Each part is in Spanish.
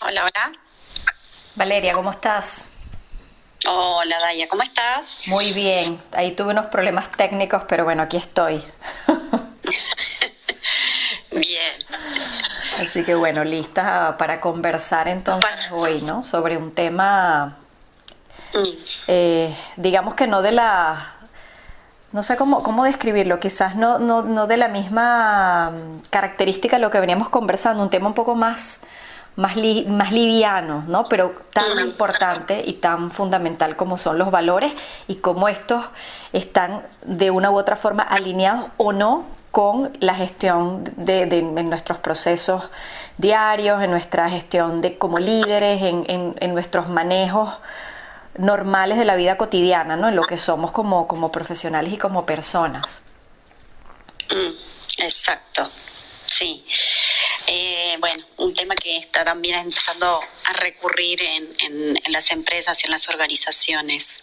Hola, hola. Valeria, ¿cómo estás? Hola, Daya, ¿cómo estás? Muy bien. Ahí tuve unos problemas técnicos, pero bueno, aquí estoy. Bien. Así que bueno, lista para conversar entonces Pa- hoy, ¿no? Sobre un tema, Mm, digamos que no de la, no sé cómo describirlo, quizás no de la misma característica de lo que veníamos conversando, un tema un poco más liviano, ¿no? Pero tan mm, importante y tan fundamental como son los valores y cómo estos están de una u otra forma alineados o no con la gestión en nuestros procesos diarios, en nuestra gestión de como líderes, en nuestros manejos normales de la vida cotidiana, ¿no? En lo que somos como profesionales y como personas. mm, exacto, sí. Bueno, un tema que está también empezando a recurrir en las empresas y en las organizaciones.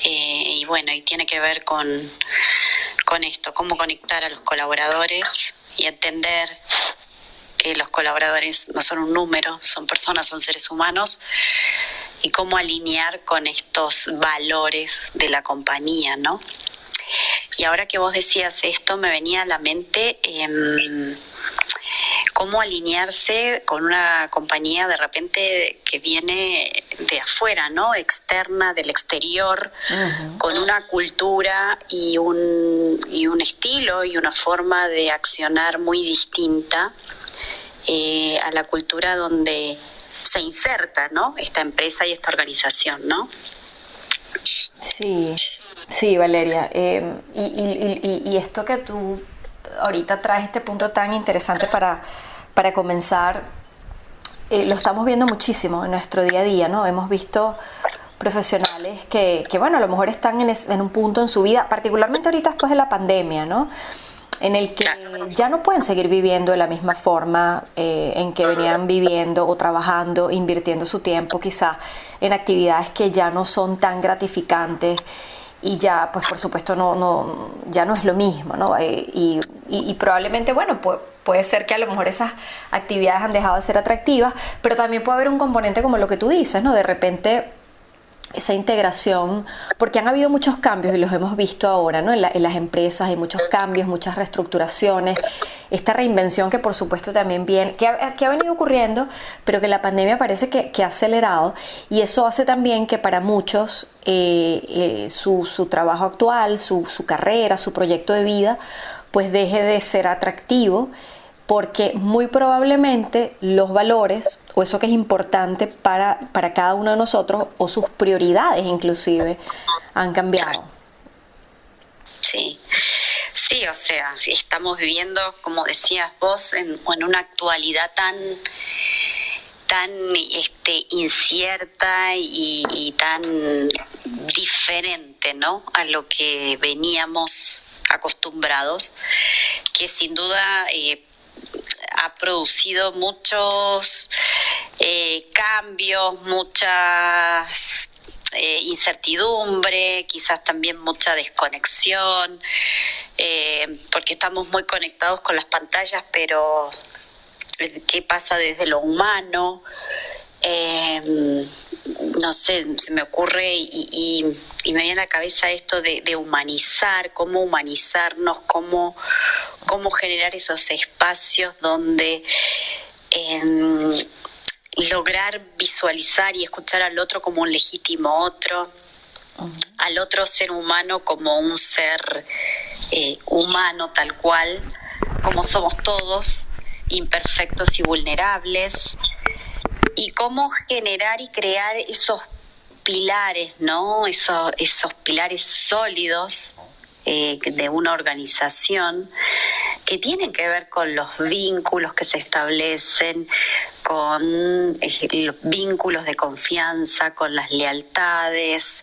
Y bueno, y tiene que ver con esto, cómo conectar a los colaboradores y entender que los colaboradores no son un número, son personas, son seres humanos, y cómo alinear con estos valores de la compañía, ¿no? Y ahora que vos decías esto, me venía a la mente cómo alinearse con una compañía de repente que viene de afuera, ¿no? Externa, del exterior, con una cultura y un estilo y una forma de accionar muy distinta a la cultura donde se inserta, ¿no? Esta empresa y esta organización, ¿no? Sí, sí, Valeria. Y esto que tú ahorita traes, este punto tan interesante para comenzar, lo estamos viendo muchísimo en nuestro día a día, ¿no? Hemos visto profesionales que bueno, a lo mejor están en un punto en su vida, particularmente ahorita después de la pandemia, ¿no? En el que ya no pueden seguir viviendo de la misma forma en que venían viviendo o trabajando, invirtiendo su tiempo quizá en actividades que ya no son tan gratificantes y ya, pues por supuesto, ya no es lo mismo, ¿no? Y probablemente, bueno, puede ser que a lo mejor esas actividades han dejado de ser atractivas, pero también puede haber un componente como lo que tú dices, ¿no? De repente esa integración, porque han habido muchos cambios y los hemos visto ahora, ¿no? En las empresas hay muchos cambios, muchas reestructuraciones, esta reinvención que por supuesto también viene, que ha venido ocurriendo, pero que la pandemia parece que ha acelerado, y eso hace también que para muchos su trabajo actual, su carrera, su proyecto de vida, pues deje de ser atractivo, porque muy probablemente los valores o eso que es importante para cada uno de nosotros o sus prioridades inclusive han cambiado. Sí, sí, o sea, estamos viviendo, como decías vos, en una actualidad tan incierta y tan diferente, ¿no? A lo que veníamos acostumbrados, que sin duda ha producido muchos cambios, muchas incertidumbre, quizás también mucha desconexión, porque estamos muy conectados con las pantallas, pero ¿qué pasa desde lo humano? No sé, se me ocurre y me viene a la cabeza esto de humanizar, cómo humanizarnos, cómo generar esos espacios donde lograr visualizar y escuchar al otro como un legítimo otro, al otro ser humano como un ser humano tal cual, como somos todos, imperfectos y vulnerables, y cómo generar y crear esos pilares, ¿no? Esos pilares sólidos de una organización que tienen que ver con los vínculos que se establecen, con los vínculos de confianza, con las lealtades.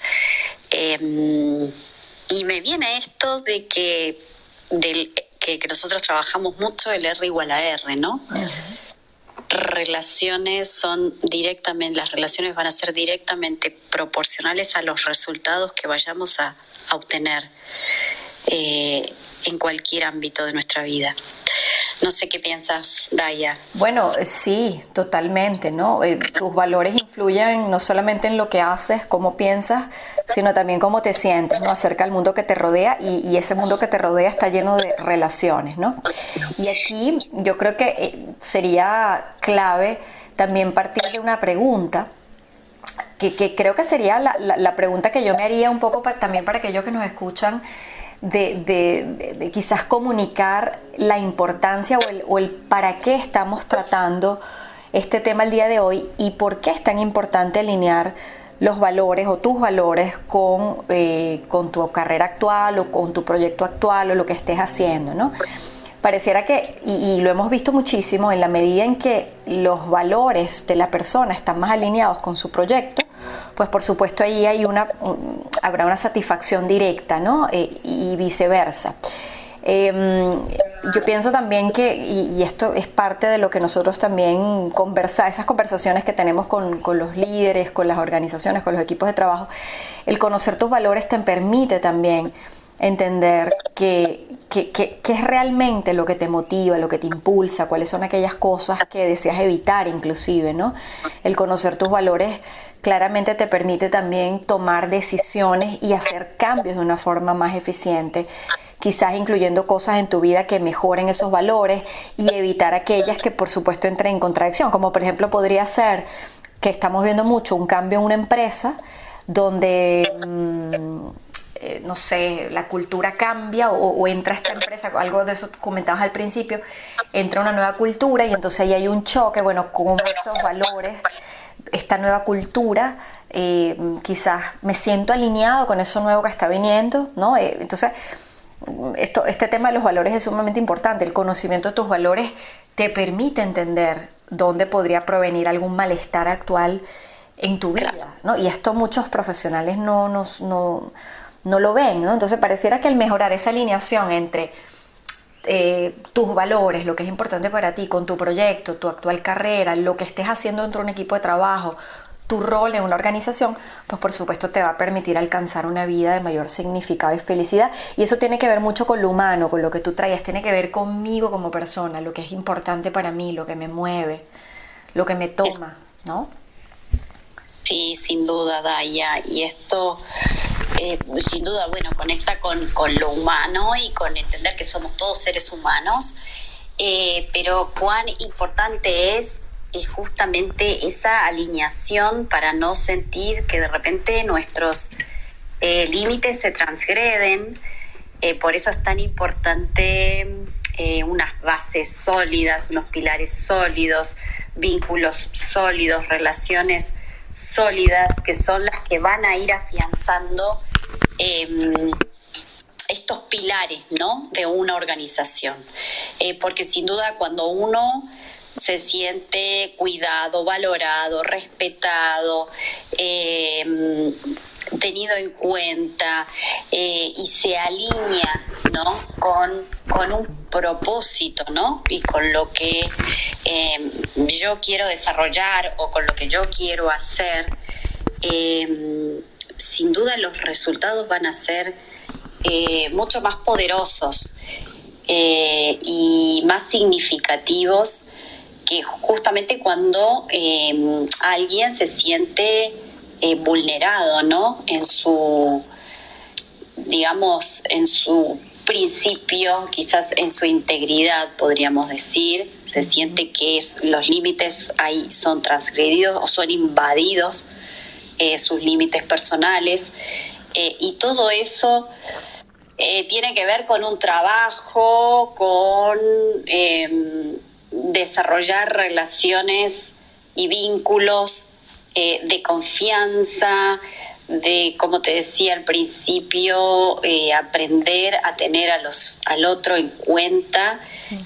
Y me viene esto de que nosotros trabajamos mucho el R igual a R, ¿no? Las relaciones van a ser directamente proporcionales a los resultados que vayamos a obtener en cualquier ámbito de nuestra vida. No sé qué piensas, Daya. Bueno, sí, totalmente, ¿no? Tus valores influyen no solamente en lo que haces, cómo piensas, sino también cómo te sientes, ¿no? Acerca del mundo que te rodea y ese mundo que te rodea está lleno de relaciones, ¿no? Y aquí yo creo que sería clave también partir de una pregunta que creo que sería la pregunta que yo me haría un poco también para aquellos que nos escuchan, de quizás comunicar la importancia o el para qué estamos tratando este tema el día de hoy y por qué es tan importante alinear los valores o tus valores con tu carrera actual o con tu proyecto actual o lo que estés haciendo, ¿no? Pareciera que, y lo hemos visto muchísimo, en la medida en que los valores de la persona están más alineados con su proyecto, pues por supuesto ahí habrá una satisfacción directa, ¿no? Y viceversa. Yo pienso también que, y esto es parte de lo que nosotros también esas conversaciones que tenemos con los líderes, con las organizaciones, con los equipos de trabajo, el conocer tus valores te permite también entender qué es realmente lo que te motiva, lo que te impulsa, cuáles son aquellas cosas que deseas evitar inclusive, ¿no? El conocer tus valores claramente te permite también tomar decisiones y hacer cambios de una forma más eficiente, quizás incluyendo cosas en tu vida que mejoren esos valores y evitar aquellas que por supuesto entren en contradicción, como por ejemplo podría ser que estamos viendo mucho un cambio en una empresa donde no sé, la cultura cambia o entra esta empresa, algo de eso comentabas al principio, entra una nueva cultura y entonces ahí hay un choque, bueno, con estos valores, esta nueva cultura, quizás me siento alineado con eso nuevo que está viniendo, ¿no? Entonces, este tema de los valores es sumamente importante. El conocimiento de tus valores te permite entender dónde podría provenir algún malestar actual en tu vida, ¿no? Y esto muchos profesionales no lo ven, ¿no? Entonces pareciera que el mejorar esa alineación entre tus valores, lo que es importante para ti, con tu proyecto, tu actual carrera, lo que estés haciendo dentro de un equipo de trabajo, tu rol en una organización, pues por supuesto te va a permitir alcanzar una vida de mayor significado y felicidad. Y eso tiene que ver mucho con lo humano, con lo que tú traes, tiene que ver conmigo como persona, lo que es importante para mí, lo que me mueve, lo que me toma, ¿no? Sí, sin duda, Daya. Y esto, sin duda, bueno, conecta con lo humano y con entender que somos todos seres humanos. Pero cuán importante es justamente esa alineación para no sentir que de repente nuestros límites se transgreden. Por eso es tan importante unas bases sólidas, unos pilares sólidos, vínculos sólidos, relaciones sólidas, que son las que van a ir afianzando estos pilares, ¿no?, de una organización. Porque sin duda cuando uno se siente cuidado, valorado, respetado, tenido en cuenta y se alinea, ¿no?, con un propósito, ¿no?, y con lo que yo quiero desarrollar o con lo que yo quiero hacer, sin duda los resultados van a ser mucho más poderosos y más significativos que justamente cuando alguien se siente vulnerado, ¿no?, en su, digamos, en su principio, quizás en su integridad, podríamos decir, se siente que los límites ahí son transgredidos o son invadidos, sus límites personales, y todo eso tiene que ver con un trabajo, con desarrollar relaciones y vínculos de confianza, de, como te decía al principio, aprender a tener al otro en cuenta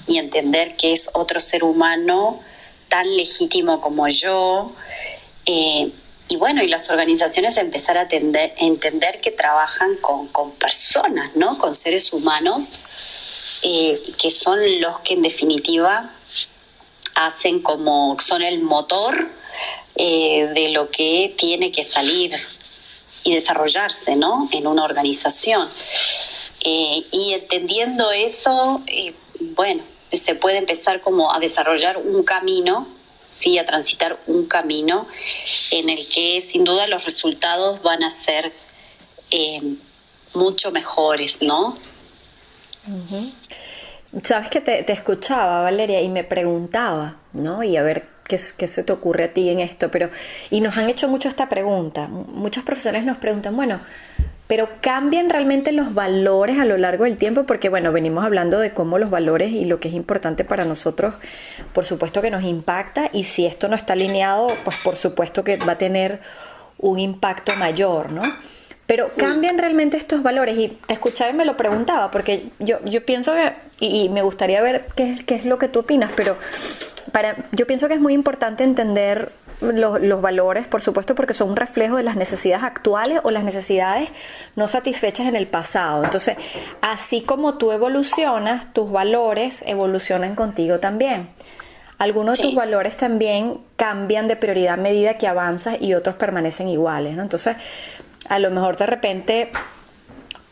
y entender que es otro ser humano tan legítimo como yo. Y bueno, y las organizaciones empezar a entender que trabajan con personas, ¿no?, con seres humanos, que son los que en definitiva hacen son el motor de lo que tiene que salir y desarrollarse, ¿no?, en una organización. Y entendiendo eso, bueno, se puede empezar como a desarrollar un camino, sí, a transitar un camino en el que sin duda los resultados van a ser mucho mejores, ¿no? Uh-huh. Sabes que te escuchaba, Valeria, y me preguntaba, ¿no? Y a ver qué se te ocurre a ti en esto, y nos han hecho mucho esta pregunta. Muchos profesores nos preguntan, bueno, pero ¿cambian realmente los valores a lo largo del tiempo? Porque, bueno, venimos hablando de cómo los valores y lo que es importante para nosotros, por supuesto que nos impacta, y si esto no está alineado, pues por supuesto que va a tener un impacto mayor, ¿no? Pero ¿cambian realmente estos valores? Y te escuchaba y me lo preguntaba, porque yo pienso que, y me gustaría ver qué es lo que tú opinas, pero yo pienso que es muy importante entender los valores, por supuesto, porque son un reflejo de las necesidades actuales o las necesidades no satisfechas en el pasado. Entonces, así como tú evolucionas, tus valores evolucionan contigo también. Algunos de tus valores también cambian de prioridad a medida que avanzas y otros permanecen iguales, ¿no? Entonces, a lo mejor de repente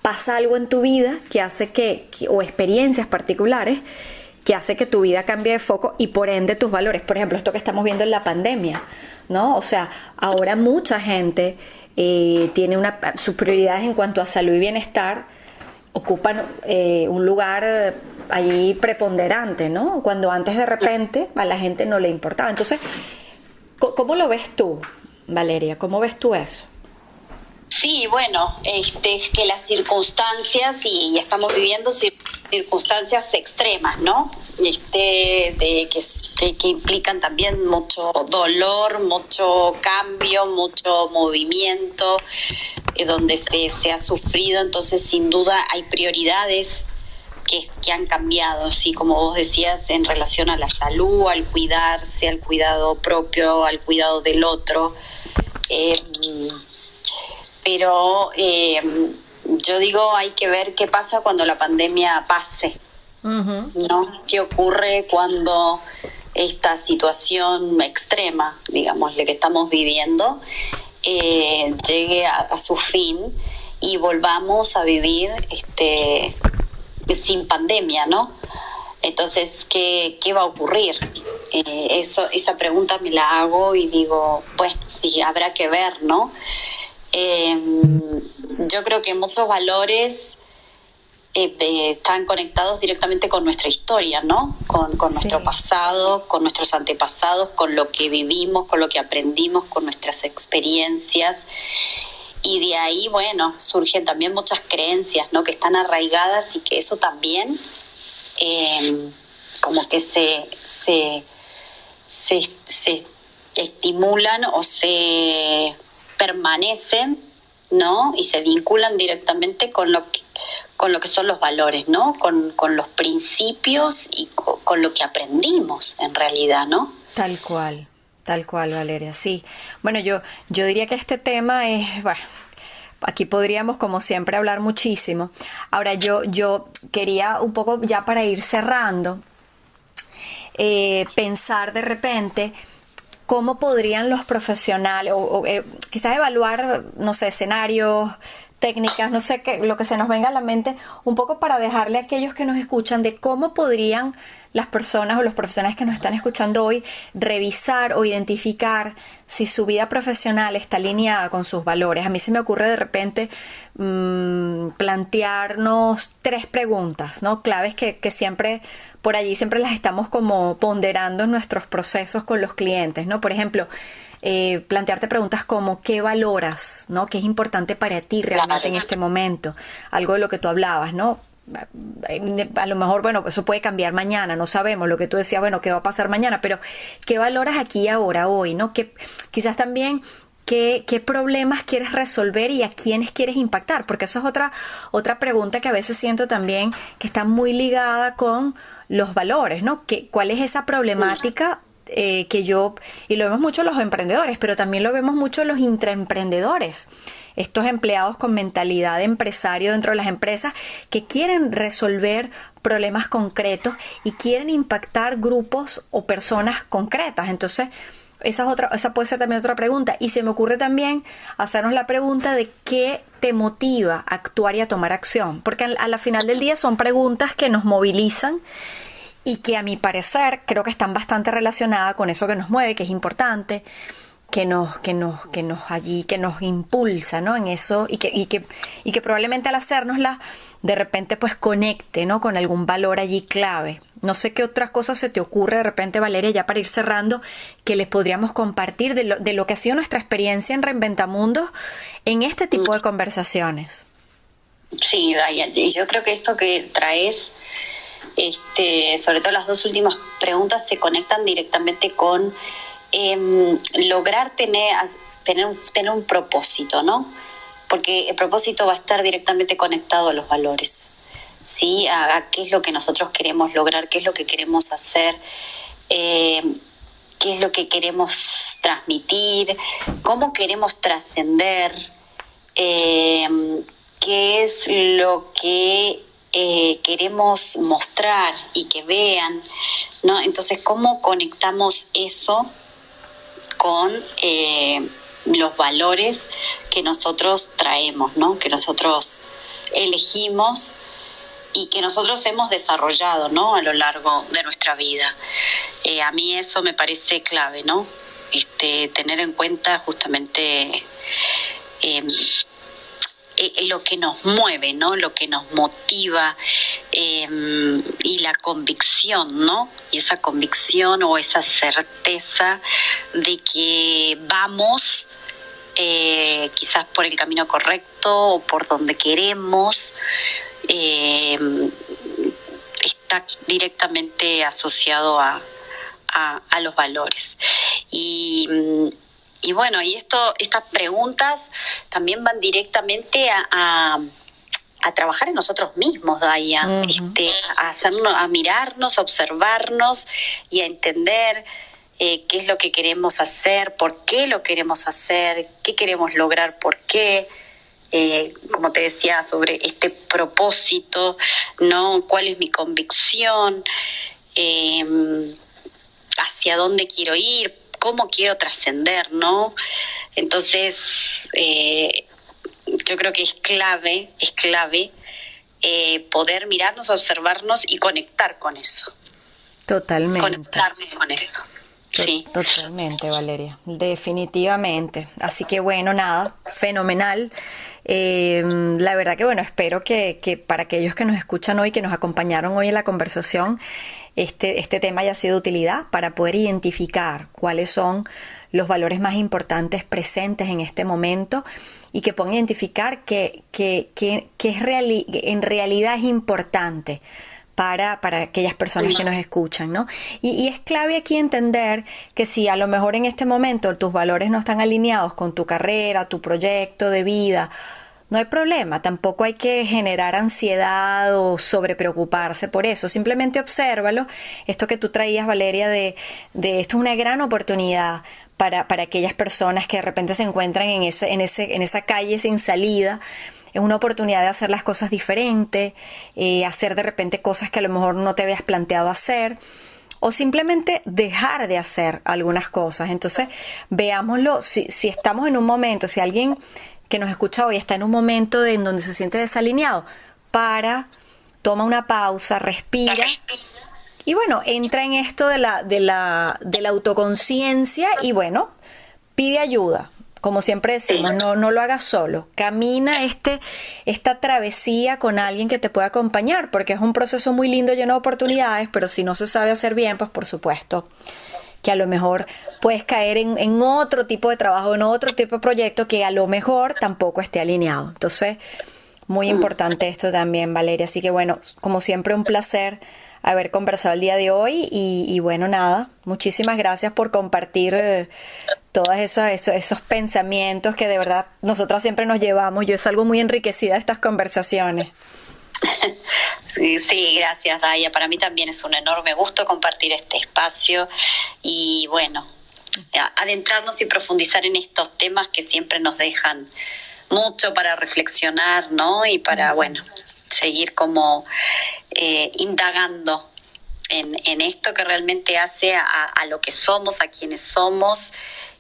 pasa algo en tu vida que hace o experiencias particulares que hace que tu vida cambie de foco y por ende tus valores. Por ejemplo, esto que estamos viendo en la pandemia, ¿no? O sea, ahora mucha gente tiene sus prioridades en cuanto a salud y bienestar ocupan un lugar allí preponderante, ¿no? Cuando antes de repente a la gente no le importaba. Entonces, ¿cómo lo ves tú, Valeria? ¿Cómo ves tú eso? Sí, bueno, es que las circunstancias, y estamos viviendo circunstancias extremas, ¿no? Que implican también mucho dolor, mucho cambio, mucho movimiento, donde se ha sufrido. Entonces, sin duda, hay prioridades que han cambiado, sí, como vos decías, en relación a la salud, al cuidarse, al cuidado propio, al cuidado del otro. Pero yo digo, hay que ver qué pasa cuando la pandemia pase, uh-huh. ¿No? ¿Qué ocurre cuando esta situación extrema, digamos, la que estamos viviendo, llegue a su fin y volvamos a vivir sin pandemia, ¿no? Entonces, ¿qué va a ocurrir? Esa pregunta me la hago y digo, bueno, y habrá que ver, ¿no? Yo creo que muchos valores están conectados directamente con nuestra historia, ¿no? Con nuestro pasado, con nuestros antepasados, con lo que vivimos, con lo que aprendimos, con nuestras experiencias. Y de ahí, bueno, surgen también muchas creencias, ¿no? Que están arraigadas y que eso también como que se estimulan o se permanecen, ¿no? Y se vinculan directamente con lo que son los valores, ¿no? Con los principios y con lo que aprendimos en realidad, ¿no? Tal cual, Valeria, sí. Bueno, yo diría que este tema es, bueno, aquí podríamos como siempre hablar muchísimo. Ahora yo quería un poco ya para ir cerrando, pensar de repente cómo podrían los profesionales o quizás evaluar, no sé, escenarios, técnicas, no sé qué, lo que se nos venga a la mente, un poco para dejarle a aquellos que nos escuchan de cómo podrían las personas o los profesionales que nos están escuchando hoy revisar o identificar si su vida profesional está alineada con sus valores. A mí se me ocurre de repente plantearnos 3 preguntas, ¿no? Claves que siempre por allí siempre las estamos como ponderando en nuestros procesos con los clientes, ¿no? Por ejemplo, plantearte preguntas como ¿qué valoras? ¿No? ¿Qué es importante para ti realmente en este momento? Algo de lo que tú hablabas, ¿no? A lo mejor, bueno, eso puede cambiar mañana, no sabemos, lo que tú decías, bueno, ¿qué va a pasar mañana? Pero ¿qué valoras aquí, ahora, hoy? ¿No? Que quizás también ¿qué problemas quieres resolver y a quiénes quieres impactar? Porque eso es otra pregunta que a veces siento también que está muy ligada con los valores, ¿no? ¿Cuál es esa problemática y lo vemos mucho los emprendedores, pero también lo vemos mucho los intraemprendedores, estos empleados con mentalidad de empresario dentro de las empresas que quieren resolver problemas concretos y quieren impactar grupos o personas concretas. Entonces, esa puede ser también otra pregunta. Y se me ocurre también hacernos la pregunta de qué te motiva a actuar y a tomar acción, porque a la final del día son preguntas que nos movilizan y que a mi parecer creo que están bastante relacionadas con eso que nos mueve, que es importante, que nos impulsa, ¿no? En eso, y que probablemente al hacérnosla de repente pues conecte, ¿no? Con algún valor allí clave. No sé qué otras cosas se te ocurre de repente, Valeria, ya para ir cerrando, que les podríamos compartir de lo que ha sido nuestra experiencia en Reinventamundos en este tipo de conversaciones. Sí, Daya, y yo creo que esto que traes, sobre todo las dos últimas preguntas, se conectan directamente con lograr tener un propósito, ¿no? Porque el propósito va a estar directamente conectado a los valores, ¿sí? A qué es lo que nosotros queremos lograr, qué es lo que queremos hacer, qué es lo que queremos transmitir, cómo queremos trascender, qué es lo que queremos mostrar y que vean, ¿no? Entonces, ¿cómo conectamos eso con los valores que nosotros traemos, ¿no? Que nosotros elegimos y que nosotros hemos desarrollado, ¿no? A lo largo de nuestra vida. A mí eso me parece clave, ¿no? Tener en cuenta justamente lo que nos mueve, ¿no? Lo que nos motiva, y la convicción, ¿no? Y esa convicción o esa certeza de que vamos quizás por el camino correcto o por donde queremos, está directamente asociado a los valores. Y bueno, y estas preguntas también van directamente a trabajar en nosotros mismos, Daya, a mirarnos, a observarnos y a entender qué es lo que queremos hacer, por qué lo queremos hacer, qué queremos lograr, por qué. Como te decía, sobre este propósito, ¿no? ¿Cuál es mi convicción? ¿Hacia dónde quiero ir? ¿Cómo quiero trascender, no? Entonces, yo creo que es clave poder mirarnos, observarnos y conectar con eso. Totalmente. Conectarnos con eso. Sí. Totalmente, Valeria, definitivamente. Así que bueno, nada, fenomenal. La verdad que bueno, espero que para aquellos que nos escuchan hoy, que nos acompañaron hoy en la conversación, este tema haya sido de utilidad para poder identificar cuáles son los valores más importantes presentes en este momento y que puedan identificar que en realidad es importante para aquellas personas que nos escuchan, ¿no? Y es clave aquí entender que si a lo mejor en este momento tus valores no están alineados con tu carrera, tu proyecto de vida, no hay problema, tampoco hay que generar ansiedad o sobrepreocuparse por eso, simplemente obsérvalo. Esto que tú traías, Valeria, de esto es una gran oportunidad para aquellas personas que de repente se encuentran en esa calle sin salida. Es una oportunidad de hacer las cosas diferentes, hacer de repente cosas que a lo mejor no te habías planteado hacer, o simplemente dejar de hacer algunas cosas. Entonces, veámoslo, si estamos en un momento, si alguien que nos escucha hoy está en un momento en donde se siente desalineado, toma una pausa, respira. Y bueno, entra en esto de la autoconciencia y bueno, pide ayuda. Como siempre decimos, no lo hagas solo. Camina esta travesía con alguien que te pueda acompañar, porque es un proceso muy lindo, lleno de oportunidades, pero si no se sabe hacer bien, pues por supuesto que a lo mejor puedes caer en otro tipo de trabajo, en otro tipo de proyecto que a lo mejor tampoco esté alineado. Entonces, muy importante esto también, Valeria. Así que bueno, como siempre, un placer haber conversado el día de hoy y bueno, nada, muchísimas gracias por compartir todos esos pensamientos que de verdad nosotras siempre nos llevamos. Yo salgo muy enriquecida de estas conversaciones. Sí, gracias, Daya. Para mí también es un enorme gusto compartir este espacio y bueno, adentrarnos y profundizar en estos temas que siempre nos dejan mucho para reflexionar, ¿no? Y para, bueno, seguir como indagando en esto que realmente hace a lo que somos, a quienes somos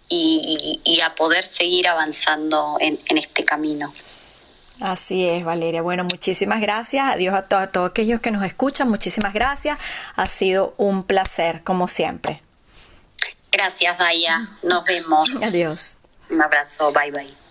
y a poder seguir avanzando en este camino. Así es, Valeria. Bueno, muchísimas gracias. Adiós a todos aquellos que nos escuchan. Muchísimas gracias. Ha sido un placer, como siempre. Gracias, Daya. Nos vemos. Adiós. Un abrazo. Bye, bye.